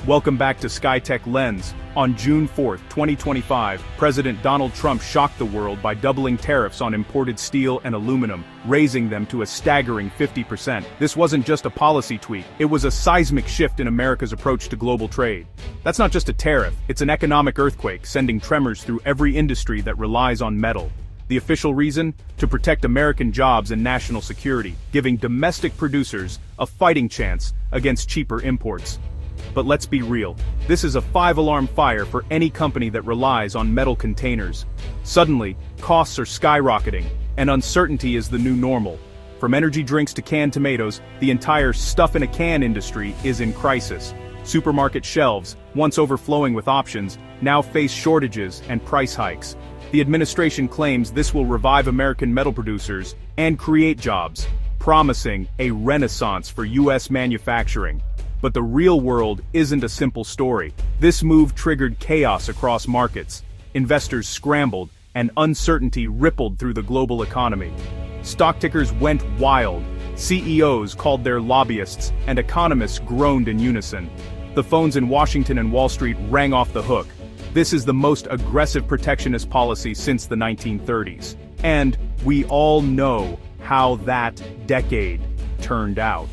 Welcome back to Skytech-Lens. On June 4, 2025, President Donald Trump shocked the world by doubling tariffs on imported steel and aluminum, raising them to a staggering 50%. This wasn't just a policy tweak, it was a seismic shift in America's approach to global trade. That's not just a tariff, it's an economic earthquake, sending tremors through every industry that relies on metal. The official reason? To protect American jobs and national security, giving domestic producers a fighting chance against cheaper imports. But let's be real, this is a five-alarm fire for any company that relies on metal containers. Suddenly, costs are skyrocketing, and uncertainty is the new normal. From energy drinks to canned tomatoes, the entire stuff-in-a-can industry is in crisis. Supermarket shelves, once overflowing with options, now face shortages and price hikes. The administration claims this will revive American metal producers and create jobs, promising a renaissance for U.S. manufacturing. But the real world isn't a simple story. This move triggered chaos across markets. Investors scrambled, and uncertainty rippled through the global economy. Stock tickers went wild. CEOs called their lobbyists, and economists groaned in unison. The phones in Washington and Wall Street rang off the hook. This is the most aggressive protectionist policy since the 1930s. And we all know how that decade turned out.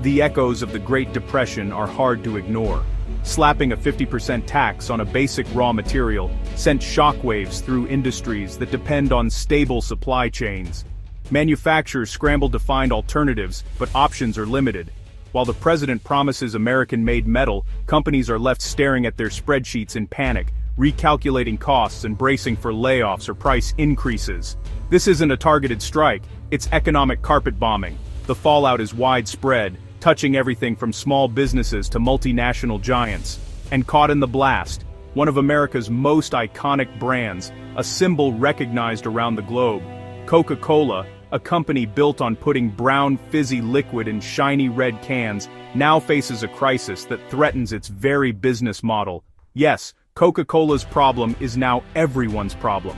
The echoes of the Great Depression are hard to ignore. Slapping a 50% tax on a basic raw material sent shockwaves through industries that depend on stable supply chains. Manufacturers scrambled to find alternatives, but options are limited. While the president promises American-made metal, companies are left staring at their spreadsheets in panic, recalculating costs and bracing for layoffs or price increases. This isn't a targeted strike, it's economic carpet bombing. The fallout is widespread, touching everything from small businesses to multinational giants. And caught in the blast, one of America's most iconic brands, a symbol recognized around the globe. Coca-Cola, a company built on putting brown fizzy liquid in shiny red cans, now faces a crisis that threatens its very business model. Yes, Coca-Cola's problem is now everyone's problem.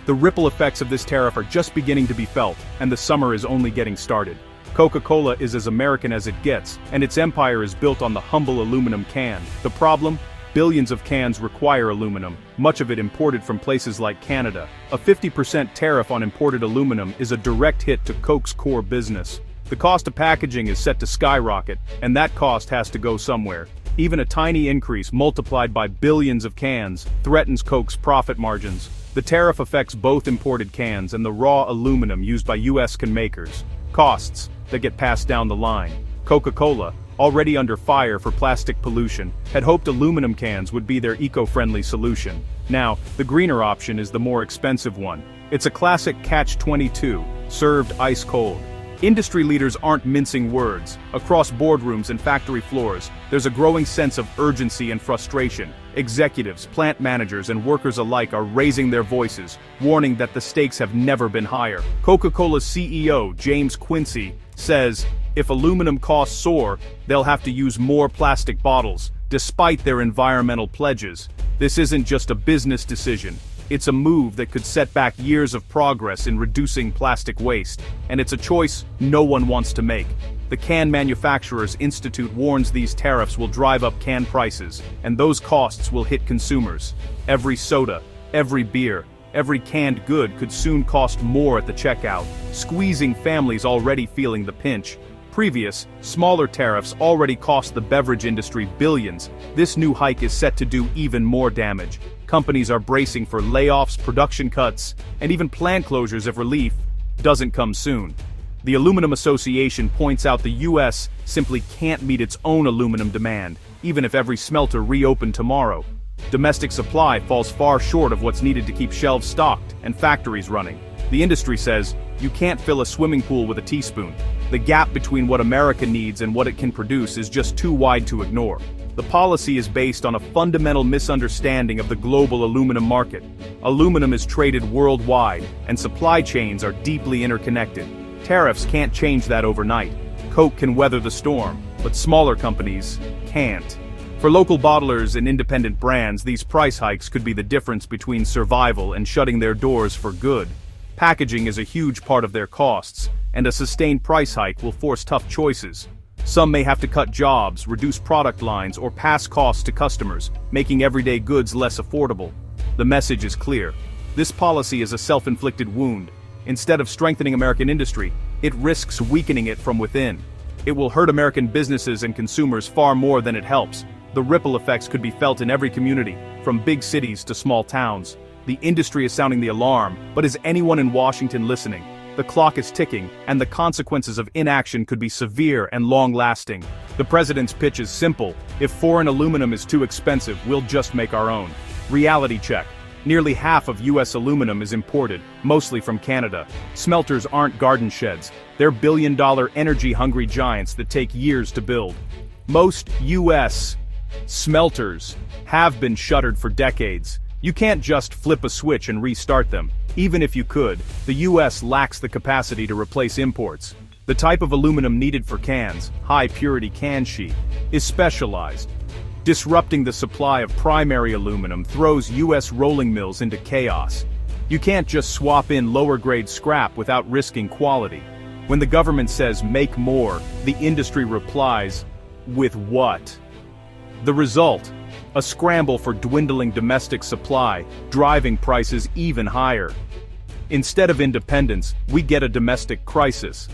The ripple effects of this tariff are just beginning to be felt, and the summer is only getting started. Coca-Cola is as American as it gets, and its empire is built on the humble aluminum can. The problem? Billions of cans require aluminum, much of it imported from places like Canada. A 50% tariff on imported aluminum is a direct hit to Coke's core business. The cost of packaging is set to skyrocket, and that cost has to go somewhere. Even a tiny increase multiplied by billions of cans threatens Coke's profit margins. The tariff affects both imported cans and the raw aluminum used by U.S. can makers. Costs that get passed down the line. Coca-Cola, already under fire for plastic pollution, had hoped aluminum cans would be their eco-friendly solution. Now, the greener option is the more expensive one. It's a classic catch-22, served ice cold. Industry leaders aren't mincing words. Across boardrooms and factory floors, there's a growing sense of urgency and frustration. Executives, plant managers, and workers alike are raising their voices, warning that the stakes have never been higher. Coca-Cola's CEO, James Quincey, says, if aluminum costs soar, they'll have to use more plastic bottles, despite their environmental pledges. This isn't just a business decision. It's a move that could set back years of progress in reducing plastic waste, and it's a choice no one wants to make. The Can Manufacturers Institute warns these tariffs will drive up can prices, and those costs will hit consumers. Every soda, every beer, every canned good could soon cost more at the checkout, squeezing families already feeling the pinch. Previous, smaller tariffs already cost the beverage industry billions. This new hike is set to do even more damage. Companies are bracing for layoffs, production cuts, and even plant closures if relief doesn't come soon. The Aluminum Association points out the U.S. simply can't meet its own aluminum demand, even if every smelter reopened tomorrow. Domestic supply falls far short of what's needed to keep shelves stocked and factories running. The industry says, you can't fill a swimming pool with a teaspoon. The gap between what America needs and what it can produce is just too wide to ignore. The policy is based on a fundamental misunderstanding of the global aluminum market. Aluminum is traded worldwide, and supply chains are deeply interconnected. Tariffs can't change that overnight. Coke can weather the storm, but smaller companies can't. For local bottlers and independent brands, these price hikes could be the difference between survival and shutting their doors for good. Packaging is a huge part of their costs, and a sustained price hike will force tough choices. Some may have to cut jobs, reduce product lines, or pass costs to customers, making everyday goods less affordable. The message is clear. This policy is a self-inflicted wound. Instead of strengthening American industry, it risks weakening it from within. It will hurt American businesses and consumers far more than it helps. The ripple effects could be felt in every community, from big cities to small towns. The industry is sounding the alarm, but is anyone in Washington listening? The clock is ticking, and the consequences of inaction could be severe and long-lasting. The president's pitch is simple: if foreign aluminum is too expensive, we'll just make our own. Reality check. Nearly half of U.S. aluminum is imported, mostly from Canada. Smelters aren't garden sheds. They're billion-dollar energy-hungry giants that take years to build. Most U.S. smelters have been shuttered for decades. You can't just flip a switch and restart them. Even if you could, the U.S. lacks the capacity to replace imports. The type of aluminum needed for cans, high-purity can sheet, is specialized. Disrupting the supply of primary aluminum throws U.S. rolling mills into chaos. You can't just swap in lower-grade scrap without risking quality. When the government says make more, the industry replies, with what? The result? A scramble for dwindling domestic supply, driving prices even higher. Instead of independence, we get a domestic crisis.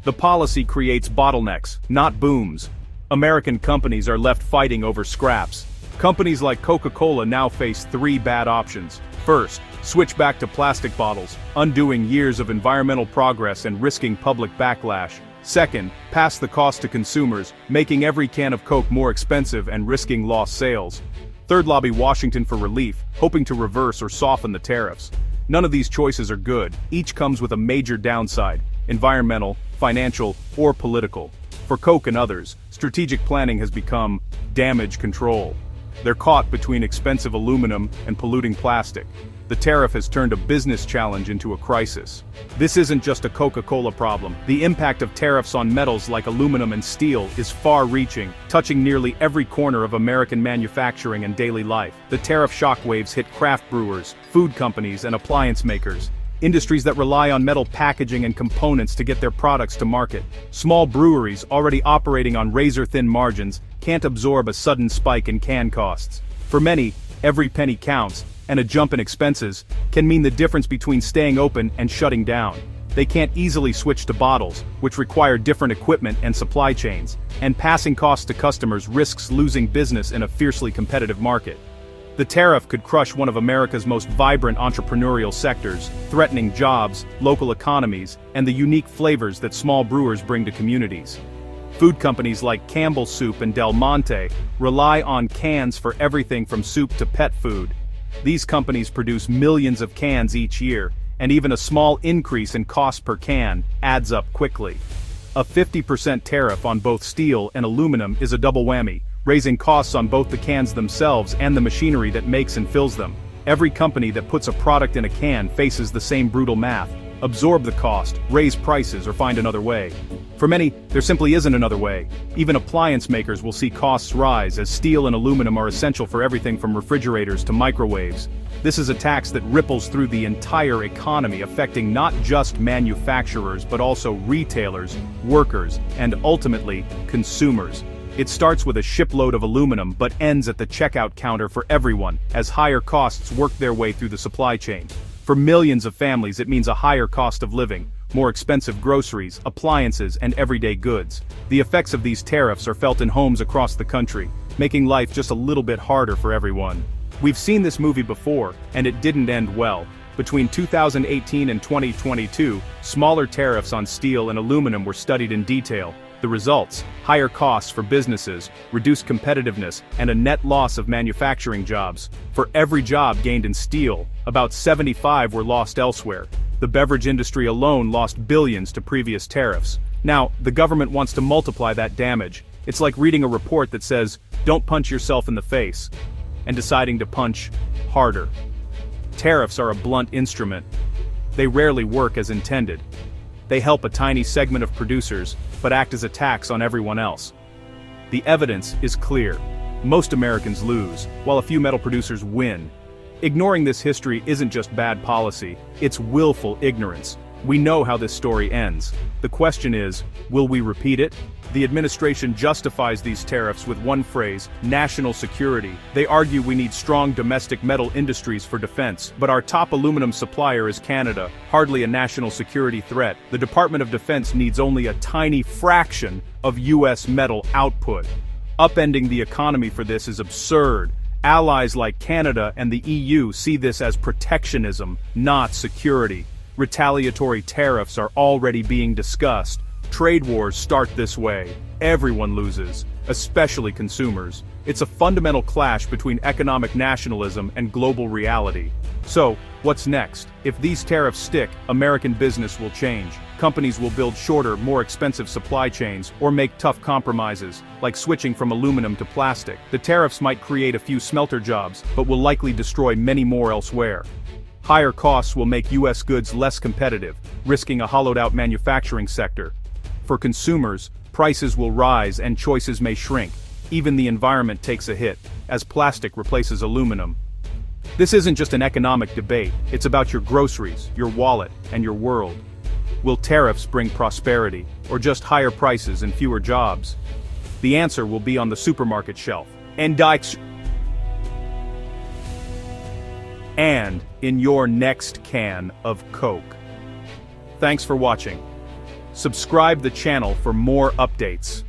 The policy creates bottlenecks, not booms. American companies are left fighting over scraps. Companies like Coca-Cola now face three bad options. First, switch back to plastic bottles, undoing years of environmental progress and risking public backlash. Second, pass the cost to consumers, making every can of Coke more expensive and risking lost sales. Third, lobby Washington for relief, hoping to reverse or soften the tariffs. None of these choices are good. Each comes with a major downside: environmental, financial, or political. For Coke and others, strategic planning has become damage control. They're caught between expensive aluminum and polluting plastic. The tariff has turned a business challenge into a crisis. This isn't just a Coca-Cola problem. The impact of tariffs on metals like aluminum and steel is far-reaching, touching nearly every corner of American manufacturing and daily life. The tariff shockwaves hit craft brewers, food companies, and appliance makers. Industries that rely on metal packaging and components to get their products to market. Small breweries already operating on razor-thin margins can't absorb a sudden spike in can costs. For many, every penny counts, and a jump in expenses can mean the difference between staying open and shutting down. They can't easily switch to bottles, which require different equipment and supply chains, and passing costs to customers risks losing business in a fiercely competitive market. The tariff could crush one of America's most vibrant entrepreneurial sectors, threatening jobs, local economies, and the unique flavors that small brewers bring to communities. Food companies like Campbell Soup and Del Monte rely on cans for everything from soup to pet food. These companies produce millions of cans each year, and even a small increase in cost per can adds up quickly. A 50% tariff on both steel and aluminum is a double whammy, raising costs on both the cans themselves and the machinery that makes and fills them. Every company that puts a product in a can faces the same brutal math: absorb the cost, raise prices, or find another way. For many, there simply isn't another way. Even appliance makers will see costs rise, as steel and aluminum are essential for everything from refrigerators to microwaves. This is a tax that ripples through the entire economy, affecting not just manufacturers but also retailers, workers, and ultimately, consumers. It starts with a shipload of aluminum but ends at the checkout counter for everyone, as higher costs work their way through the supply chain. For millions of families, it means a higher cost of living, more expensive groceries, appliances, and everyday goods. The effects of these tariffs are felt in homes across the country, making life just a little bit harder for everyone. We've seen this movie before, and it didn't end well. Between 2018 and 2022, smaller tariffs on steel and aluminum were studied in detail. The results: higher costs for businesses, reduced competitiveness, and a net loss of manufacturing jobs. For every job gained in steel, about 75 were lost elsewhere. The beverage industry alone lost billions to previous tariffs. Now, the government wants to multiply that damage. It's like reading a report that says, "Don't punch yourself in the face," and deciding to punch harder. Tariffs are a blunt instrument. They rarely work as intended. They help a tiny segment of producers, but act as a tax on everyone else. The evidence is clear. Most Americans lose, while a few metal producers win. Ignoring this history isn't just bad policy, it's willful ignorance. We know how this story ends. The question is, will we repeat it? The administration justifies these tariffs with one phrase: national security. They argue we need strong domestic metal industries for defense, but our top aluminum supplier is Canada, hardly a national security threat. The Department of Defense needs only a tiny fraction of US metal output. Upending the economy for this is absurd. Allies like Canada and the EU see this as protectionism, not security. Retaliatory tariffs are already being discussed. Trade wars start this way. Everyone loses, especially consumers. It's a fundamental clash between economic nationalism and global reality. So, what's next? If these tariffs stick, American business will change. Companies will build shorter, more expensive supply chains, or make tough compromises, like switching from aluminum to plastic. The tariffs might create a few smelter jobs, but will likely destroy many more elsewhere. Higher costs will make US goods less competitive, risking a hollowed-out manufacturing sector. For consumers, prices will rise and choices may shrink. Even the environment takes a hit, as plastic replaces aluminum. This isn't just an economic debate, it's about your groceries, your wallet, and your world. Will tariffs bring prosperity, or just higher prices and fewer jobs? The answer will be on the supermarket shelf. And in your next can of Coke. Thanks for watching. Subscribe the channel for more updates.